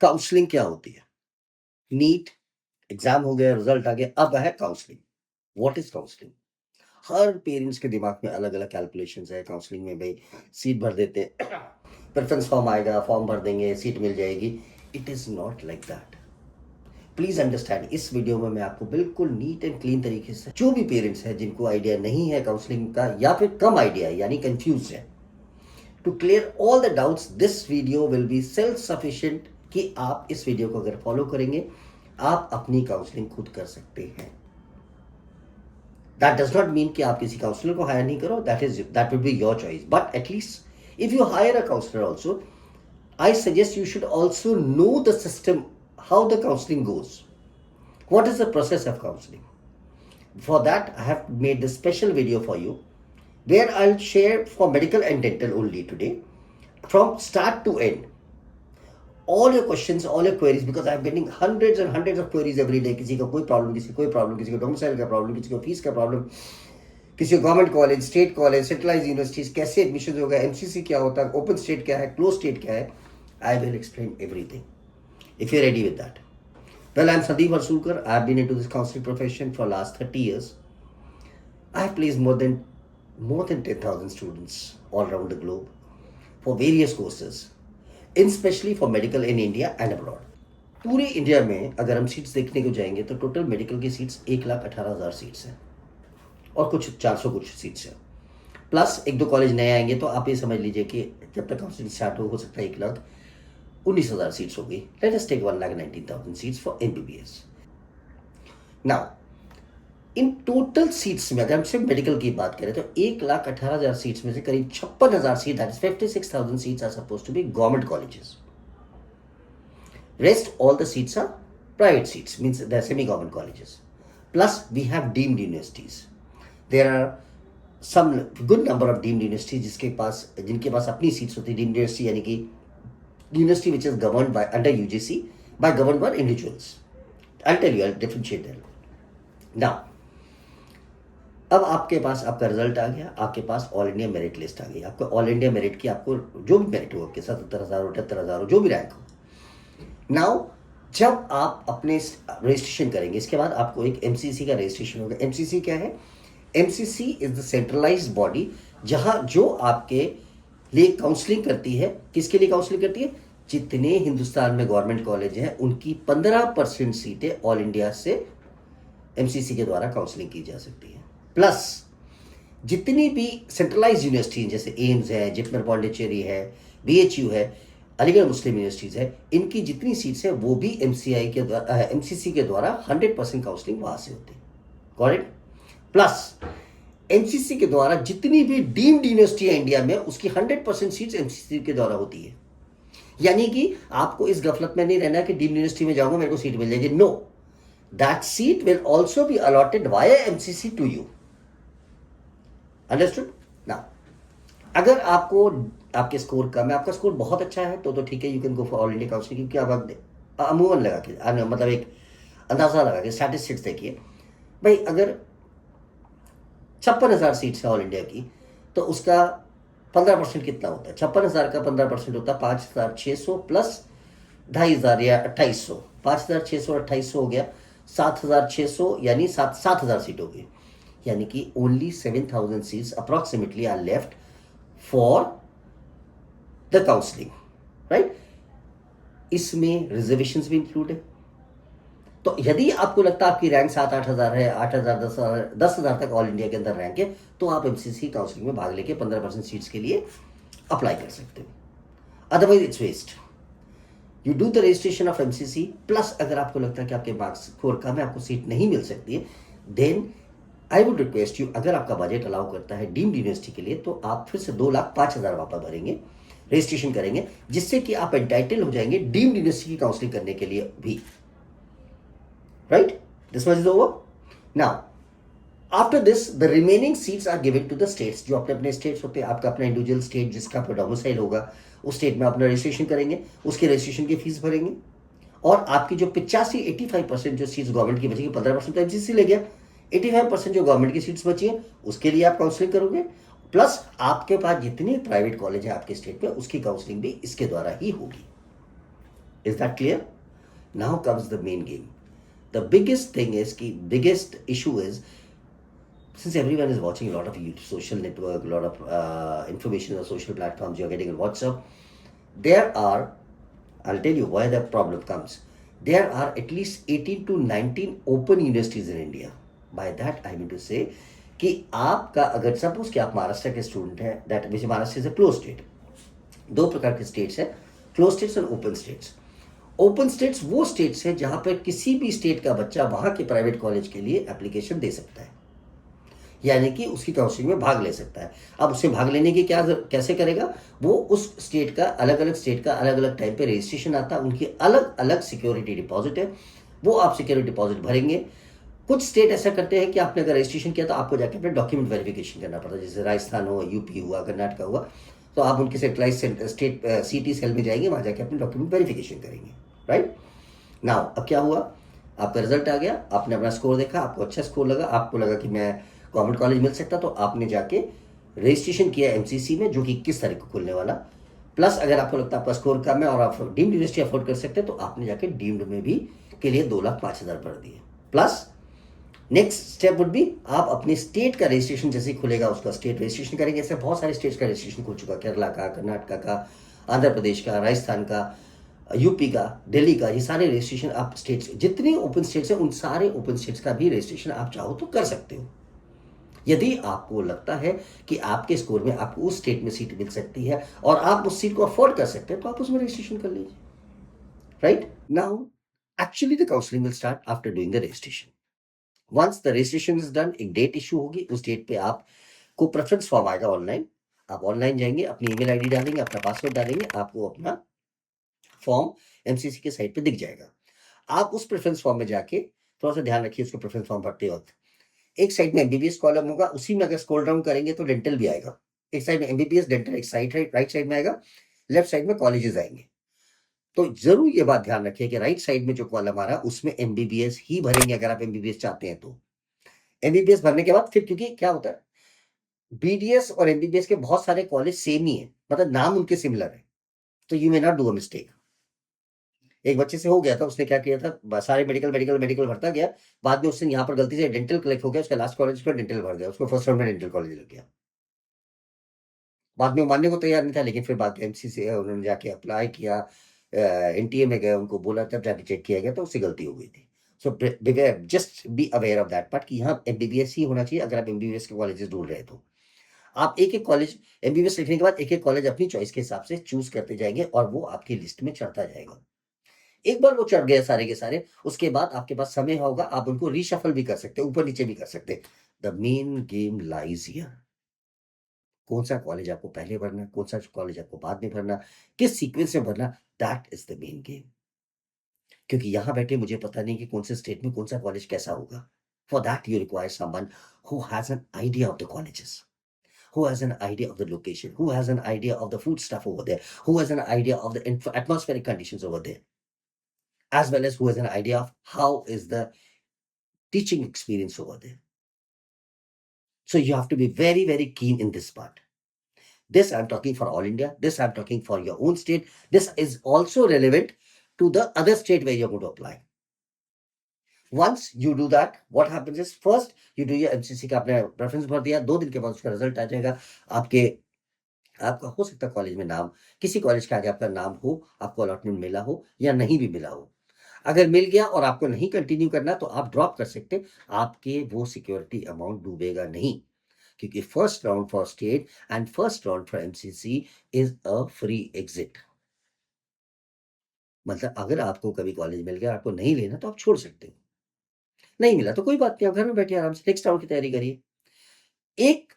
Counselling क्या होती है? नीट एग्जाम हो गया, रिजल्ट आ गया, अब है counselling. What is counselling? Her parents के दिमाग में अलग अलग कैलकुलेशंस है। काउंसलिंग में भाई सीट भर देते हैं, प्रेफरेंस फॉर्म आएगा, फॉर्म भर देंगे, सीट मिल जाएगी। It is not like that. Please understand, इस वीडियो में मैं आपको बिल्कुल नीट एंड क्लीन तरीके से, जो भी पेरेंट्स हैं जिनको आइडिया नहीं है काउंसलिंग का या फिर कम आइडिया है यानी कंफ्यूज है, to clear all the doubts this video will be self sufficient कि आप इस वीडियो को अगर फॉलो करेंगे आप अपनी काउंसलिंग खुद कर सकते हैं। दैट डज नॉट मीन कि आप किसी काउंसलर को हायर नहीं करो, that will be your choice, but at least if you hire a counsellor also, I suggest you should also know the system, how the counseling goes. What is the process of counseling? For that, I have made this special video for you, where I'll share for medical and dental only today, from start to end. All your questions, all your queries, because I'm getting hundreds and hundreds of queries every day. किसी को कोई problem, किसी को कोई problem, किसी को domicile का problem, किसी को फीस का प्रॉब्लम, किसी को government college, state college, centralise universities कैसे एडमिशन होगा, एमसीसी क्या होता है, ओपन स्टेट क्या है, क्लोज स्टेट क्या है। I will explain everything if you're ready with that. Well, I'm Sandeep Harsulkar. I've been into this counseling profession for last 30 years. I have placed more than 10,000 students all around the globe for various courses, especially for medical in India and abroad. पूरे India में अगर हम seats देखने को जाएंगे तो total medical की seats 1,18,000 seats हैं और कुछ 400 कुछ सीट्स हैं, प्लस एक दो कॉलेज नए आएंगे। तो आप ये समझ लीजिए कि जब तक काउंसलिंग स्टार्ट हो सकता है 1,19,000 सीट्स होगी। Let us take 1,19,000 seats for MBBS. Now in total seats में अगर हम सिर्फ मेडिकल की बात करें तो 1,18,000 सीट्स में से करीब 56,000 seat, that is 56,000 seats are supposed to be government colleges. Rest all the seats are private seats, means they are semi government colleges. Plus we have deemed universities. There are some good number of deemed universities जिनके पास अपनी seats होती है। Deemed university यानी कि university which is governed by under UGC by governed by individuals. I'll tell you, I'll differentiate them. Now, अब आपके पास आपका रिजल्ट आ गया, आपके पास ऑल इंडिया मेरिट लिस्ट आ गई। आपको ऑल इंडिया मेरिट की आपको जो भी मेरिट हो, आपके 77,000 78,000 जो भी रैंक हो। नाउ जब आप अपने रजिस्ट्रेशन करेंगे, इसके बाद आपको एक एमसीसी का रजिस्ट्रेशन होगा। एमसीसी क्या है? MCC is the centralised body जहां जो आपके लिए काउंसलिंग करती है। किसके लिए काउंसलिंग करती है? जितने हिंदुस्तान में गवर्नमेंट कॉलेज हैं उनकी 15% सीटें ऑल इंडिया से एमसीसी के द्वारा काउंसलिंग की जा सकती है। प्लस जितनी भी सेंट्रलाइज यूनिवर्सिटी जैसे एम्स है, जिपमर पौंडीचेरी है, बीएचयू है, अलीगढ़ मुस्लिम यूनिवर्सिटीज है, इनकी जितनी सीट्स है वो भी एमसीसी के द्वारा 100% काउंसलिंग वहां से होती है। Got it? प्लस एमसीसी के द्वारा जितनी भी डीम्ड यूनिवर्सिटी है इंडिया में उसकी 100% सीट्स एमसीसी के द्वारा होती है। यानी कि आपको इस गफलत में नहीं रहना कि डीम्ड यूनिवर्सिटी में जाऊंगा मेरे को सीट मिल जाएगी। No, that seat will also be allotted via MCC to you. Understood? Now अगर आपको आपके स्कोर कम है, आपका स्कोर बहुत अच्छा है तो ठीक है, you can go for all India counselling. क्योंकि आप अमूमन लगा के मतलब एक अंदाजा लगा के स्टैटिस्टिक्स देखिए भाई, अगर 56,000 सीट्स है ऑल इंडिया की तो उसका 15% कितना होता है? 56,000 का 15% होता है 5,600 प्लस 2,500 या 2,800। 5,600 और 2,800 हो गया 7,600, यानी 7,000 सीट हो गई। यानी कि only 7,000 seats approximately are left for the counselling, right? इसमें रिजर्वेशंस भी इंक्लूड है। तो यदि आपको लगता है आपकी रैंक 7-8 हज़ार है, 8,000 10,000 तक ऑल इंडिया के अंदर रैंक है, तो आप एमसीसी काउंसलिंग में भाग लेके 15% सीट्स के लिए अप्लाई कर सकते हो। Otherwise it's waste. You do the registration of MCC. Plus अगर आपको लगता है कि आपके मार्क्स स्कोर कम है, आपको सीट नहीं मिल सकती है, then I would request you, अगर आपका बजट अलाउ करता है डीम्ड यूनिवर्सिटी के लिए, तो आप फिर से 2,05,000 वापस भरेंगे, रजिस्ट्रेशन करेंगे, जिससे कि आप एंटाइटल हो जाएंगे डीम्ड यूनिवर्सिटी की काउंसलिंग करने के लिए भी। Right? This much is over. Now, after this, the remaining seats are given to the states. जो अपने अपने states होते हैं, आपका अपना इंडिविजुअल स्टेट जिसका आपका डोमिसाइल होगा, उस स्टेट में अपना रजिस्ट्रेशन करेंगे, उसके रजिस्ट्रेशन की फीस भरेंगे, और आपकी जो 85% जो सीट्स गवर्नमेंट की बचेगी, 15% तो एमसीसी ले गया, 85% जो गवर्नमेंट की सीट्स बची है उसके लिए आप काउंसलिंग करोगे। प्लस आपके पास जितने प्राइवेट कॉलेज है आपके स्टेट में, उसकी काउंसलिंग भी इसके द्वारा ही होगी। Is that clear? Now comes the main game. The biggest thing is ki biggest issue is, since everyone is watching a lot of YouTube, social network, a lot of information on social platforms you're getting on WhatsApp, there are, I'll tell you why the problem comes. There are at least 18 to 19 open universities in India. By that I mean to say कि आपका अगर suppose कि आप महाराष्ट्र के student हैं, that which Maharashtra is a close state. दो प्रकार के स्टेट्स हैं, क्लोज स्टेट्स और ओपन स्टेट्स. ओपन स्टेट्स वो स्टेट्स हैं जहां पर किसी भी स्टेट का बच्चा वहां के प्राइवेट कॉलेज के लिए एप्लीकेशन दे सकता है, यानी कि उसकी काउंसलिंग में भाग ले सकता है. अब उसे भाग लेने की क्या कैसे करेगा, वो उस स्टेट का अलग अलग टाइम पे रजिस्ट्रेशन आता है, उनकी अलग अलग सिक्योरिटी डिपॉजिट है, वो आप सिक्योरिटी डिपॉजिट भरेंगे. कुछ स्टेट ऐसा करते हैं कि आपने अगर रजिस्ट्रेशन किया तो आपको जाके अपने डॉक्यूमेंट वेरिफिकेशन करना पड़ता है, जैसे राजस्थान हो, यूपी हुआ, कर्नाटक हुआ, तो आप उनके सेंट्रलाइज स्टेट सिटी सेल में जाएंगे, वहाँ जाके अपने डॉक्यूमेंट वेरिफिकेशन करेंगे. राइट नाउ अब क्या हुआ, आपका रिजल्ट आ गया, आपने अपना स्कोर देखा, आपको अच्छा स्कोर लगा, आपको लगा कि मैं गवर्नमेंट कॉलेज मिल सकता, तो आपने जाके रजिस्ट्रेशन किया एमसीसी में, जो कि 21 तारीख को खुलने वाला. प्लस अगर आपको लगता है आपका स्कोर कम है और आप डीम्ड यूनिवर्सिटी अफोर्ड कर सकते हैं, तो आपने जाके डीम्ड में भी के लिए 2,05,000 भर दिए. Plus next step would be, आप अपने स्टेट का रजिस्ट्रेशन जैसे खुलेगा उसका स्टेट रजिस्ट्रेशन करेंगे. ऐसे बहुत सारे स्टेट्स का रजिस्ट्रेशन खुल चुका, केरला का, कर्नाटक का, आंध्र प्रदेश का, राजस्थान का, यूपी का, दिल्ली का, ये सारे रजिस्ट्रेशन आप स्टेट्स, जितने ओपन स्टेट्स हैं उन सारे ओपन स्टेट्स का भी रजिस्ट्रेशन आप चाहो तो कर सकते हो. यदि आपको लगता है कि आपके स्कोर में आपको उस स्टेट में सीट मिल सकती है और आप उस सीट को अफोर्ड कर सकते हैं, तो आप उसमें रजिस्ट्रेशन कर लीजिए. Right now actually the counselling will start after doing the registration. Once the registration is done, एक डेट इशू होगी, उस डेट पे आपको प्रेफरेंस फॉर्म आएगा ऑनलाइन. आप ऑनलाइन जाएंगे, अपनी ईमेल आईडी डालेंगे, अपना पासवर्ड डालेंगे, आपको अपना फॉर्म एमसीसी के साइट पे दिख जाएगा. आप उस प्रेफरेंस फॉर्म में जाके थोड़ा सा ध्यान रखिए, उसको प्रेफरेंस फॉर्म भरते वक्त एक साइड में एमबीबीएस कॉलम होगा, उसी में अगर स्क्रॉल डाउन करेंगे तो डेंटल भी आएगा. एक साइड में एमबीबीएस डेंटल, एक साइड राइट साइड में आएगा, लेफ्ट साइड में कॉलेजेस आएंगे. तो जरूर ये बात ध्यान रखिए कि राइट साइड में जो कॉलम आ रहा है उसमें एमबीबीएस ही भरेंगे अगर आप एमबीबीएस चाहते हैं तो. एमबीबीएस भरने के बाद फिर, क्योंकि क्या होता है, बीडीएस और एमबीबीएस के बहुत सारे कॉलेज सेम ही है, मतलब नाम उनके सिमिलर है, तो you may not do a mistake. एक बच्चे से हो गया था, उसने क्या किया था, सारे मेडिकल भरता गया, बाद में उसने यहाँ पर गलती से डेंटल कलेक्ट हो गया, उसका लास्ट कॉलेज पर डेंटल भर गया, उसको फर्स्ट राउंड में डेंटल कॉलेज लग गया. बाद में वो मानने को तैयार नहीं था, लेकिन फिर बाद में एमसी से उन्होंने जाके अप्लाई किया, एनटीए में गए, उनको बोला, तब जाके चेक किया गया तो उससे गलती हो गई थी. So just be aware of that part कि यहाँ एमबीबीएस ही होना चाहिए अगर आप एमबीबीएस के कॉलेजेस ढूंढ रहे तो. आप एक एक कॉलेज एमबीबीएस लिखने के बाद एक एक कॉलेज अपनी चॉइस के हिसाब से चूज करते जाएंगे और वो आपकी लिस्ट में चढ़ता जाएगा. एक बार वो चढ़ गए सारे के सारे, उसके बाद आपके पास समय होगा, आप उनको रीशफल भी कर सकते हैं, ऊपर नीचे भी कर सकते हैं. The main game lies here. कौन सा कॉलेज आपको पहले भरना, कौन सा कॉलेज आपको बाद में भरना, किस सीक्वेंस में भरना, that is the main game. क्योंकि यहाँ बैठे मुझे पता नहीं कि कौन से स्टेट में कौन सा कॉलेज कैसा होगा. For that you require someone who has an idea of the colleges, who has an idea of the location, who has an idea of the food stuff over there, who has an idea of the atmospheric conditions over there, as well as who has an idea of how is the teaching experience over there. So you have to be very, very keen in this part. This I'm talking for all India. This I'm talking for your own state. This is also relevant to the other state where you're going to apply. Once you do that, what happens is first you do your MCC का आपने preference भर दिया, 2 दिन के बाद उसका result आ जाएगा. आपका हो सकता है कॉलेज में नाम, किसी कॉलेज के आगे आपका नाम हो, आपको अलॉटमेंट मिला हो या नहीं भी मिला हो. अगर मिल गया और आपको नहीं कंटिन्यू करना तो आप ड्रॉप कर सकते. आपके वो सिक्योरिटी अमाउंट डूबेगा नहीं, क्योंकि first round for state and first round for MCC is a free exit. मतलब अगर आपको कभी कॉलेज मिल गया, आपको नहीं लेना तो आप छोड़ सकते हो, नहीं मिला तो कोई बात नहीं, आप घर में बैठिए आराम से नेक्स्ट राउंड की तैयारी करिए. एक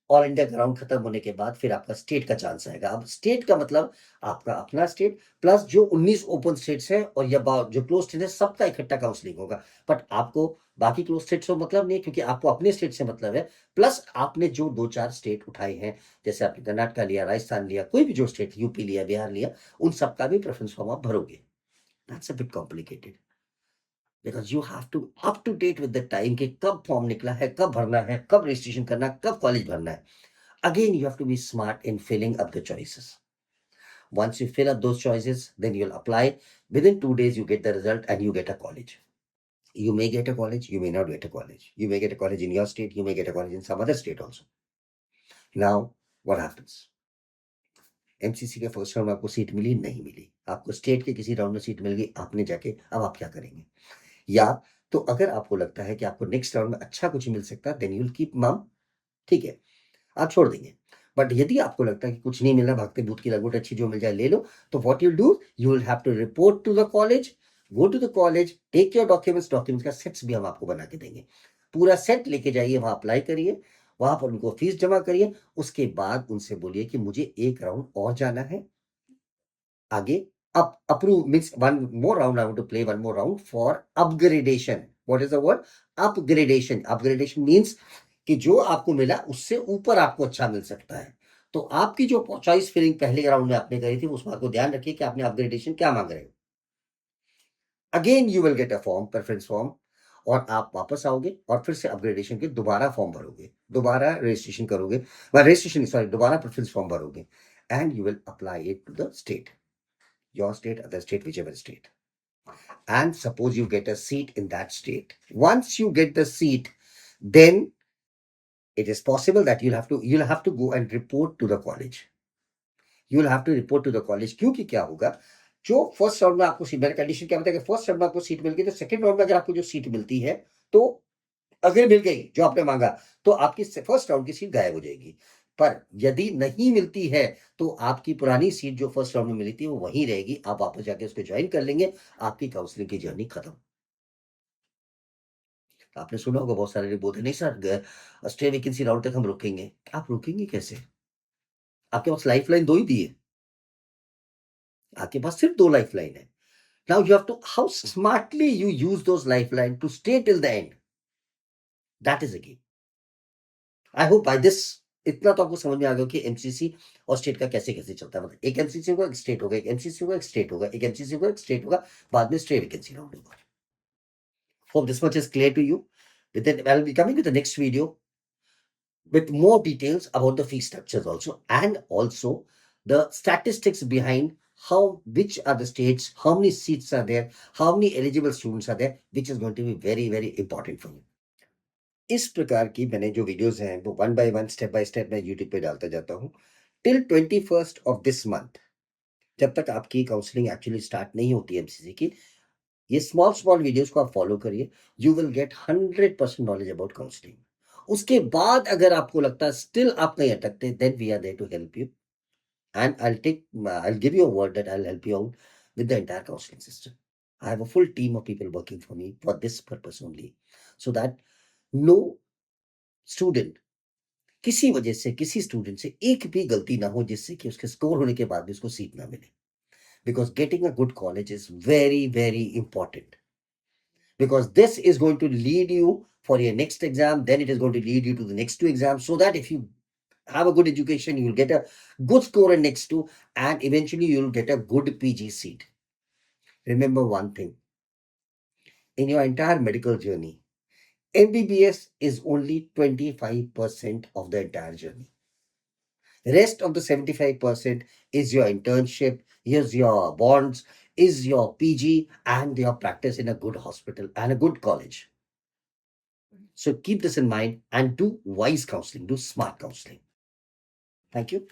ऑल इंडिया का राउंड खत्म होने के बाद फिर आपका स्टेट का चांस आएगा. अब स्टेट का मतलब आपका अपना स्टेट प्लस जो 19 ओपन स्टेट्स हैं और या जो क्लोज स्टेट है, सबका इकट्ठा काउंसलिंग होगा. बट आपको बाकी क्लोज स्टेट से मतलब नहीं, क्योंकि आपको अपने स्टेट से मतलब है. प्लस आपने जो 2-4 स्टेट उठाए हैं, जैसे आपने कर्नाटक लिया, राजस्थान लिया, कोई भी जो स्टेट, यूपी लिया, बिहार लिया, उन सबका भी प्रेफरेंस फॉर्म आप भरोगे. That's a bit complicated, because you have to up to date with the time कि कब फॉर्म निकला है, कब भरना है, कब रजिस्ट्रेशन करना है, कब कॉलेज भरना है. Again you have to be smart in filling up the choices. Once you fill up those choices, then you'll apply. Within 2 days, you get the result and you get a college. You may get a college, you may not get a college. You may get a college in your state, you may get a college in some other state also. Now, what happens? MCC के first round में आपको seat मिली, नहीं मिली, आपको state के किसी round में seat मिल गई, आपने जाके अब आप क्या करेंगे? या तो अगर आपको लगता है कि आपको नेक्स्ट राउंड में अच्छा कुछ मिल सकता है, देन यू विल कीप मम, ठीक है, आप छोड़ देंगे। बट यदि आपको लगता है कि कुछ नहीं मिल रहा, भागते भूत की लगोट अच्छी जो मिल जाए ले लो, तो what you do, you will have to report to the college, go to the college, take your documents, documents का सेट्स भी हम आपको बना के देंगे, पूरा सेट लेके जाइए, वहां अप्लाई करिए, वहां पर उनको फीस जमा करिए, उसके बाद उनसे बोलिए कि मुझे एक राउंड और जाना है आगे। up approve means one more round, I want to play one more round for upgradation. What is the word? Upgradation means कि जो आपको मिला उससे ऊपर आपको अच्छा मिल सकता है। तो आपकी जो चॉइस फिलिंग पहले राउंड में आपने करी थी, उस बात को ध्यान रखिए कि आपने अपग्रेडेशन क्या मांग रहे हो। Again you will get a form, preference form, और आप वापस आओगे और फिर से अपग्रेडेशन के दोबारा फॉर्म भरोगे, दोबारा रजिस्ट्रेशन करोगे, रजिस्ट्रेशन सॉरी, दोबारा प्रेफरेंस फॉर्म भरोगे, and you will apply it to the state, your state, other state, whichever state. And suppose you get a seat in that state. Once you get the seat, then it is possible that you'll have to go and report to the college. You'll have to report to the college. क्योंकि क्या होगा, जो first round में आपको seat, मेरा condition क्या बताया कि फर्स्ट राउंड में आपको सीट मिल गई, तो सेकंड राउंड में अगर आपको जो सीट मिलती है, तो अगर मिल गई जो आपने मांगा, तो आपकी फर्स्ट राउंड की सीट गायब हो जाएगी। पर यदि नहीं मिलती है, तो आपकी पुरानी सीट जो फर्स्ट राउंड में मिली थी वो वहीं रहेगी, आप वापस जाके उसको ज्वाइन कर लेंगे, आपकी काउंसलिंग की जर्नी खत्म। आपने सुना होगा बहुत सारे लोग बोलते हैं, नहीं सर स्टे वैकेंसी राउंड तक हम रुकेंगे। आप रुकेंगे कैसे? आपके पास लाइफ लाइन दो ही दी है, आपके पास सिर्फ दो लाइफ लाइन है। Now you have to how smartly you use those life line to stay till the end, that is a game. I hope by this इतना तो आपको समझ में आ गया कि एमसीसी और स्टेट का कैसे कैसे चलता है। मतलब एक एमसीसी होगा, एक स्टेट होगा, एक एमसीसी होगा, एक स्टेट होगा, एक एमसीसी होगा, एक स्टेट होगा, बाद में स्टेट वैकेंसी राउंड होगा। Hope this much is clear to you. With that, I'll be coming with the next video with more details about the fee structures also, and also the statistics behind how, which are the states, how many seats are there, how many eligible students are there, which is going to be very very important for you. इस प्रकार की मैंने जो videos हैं वो one by one, step by step मैं YouTube पे डालता जाता हूँ till 21st of this month, जब तक आपकी काउंसलिंग एक्चुअली स्टार्ट नहीं होती है एमसीसी की। ये स्मॉल स्मॉल वीडियोस को आप फॉलो करिए, you will get 100% knowledge about counselling. उसके बाद अगर आपको लगता है स्टिल आप नहीं अटकते, then we are there to help you, and I'll give you a word that I'll help you out with the entire counseling system. I have a full team of people working for me for this purpose only, so that no student, किसी वजह से किसी student से एक भी गलती ना हो जिससे कि उसके स्कोर होने के बाद भी उसको सीट ना मिले, because getting a good college is very very important, because this is going to lead you for your next exam, then it is going to lead you to the next two exams, so that if you have a good education, you will get a good score in next two, and eventually you will get a good PG seat. Remember one thing, in your entire medical journey, MBBS is only 25% of the entire journey. Rest of the 75% is your internship, is your bonds, is your PG, and your practice in a good hospital and a good college. So keep this in mind and do wise counseling, do smart counseling. Thank you.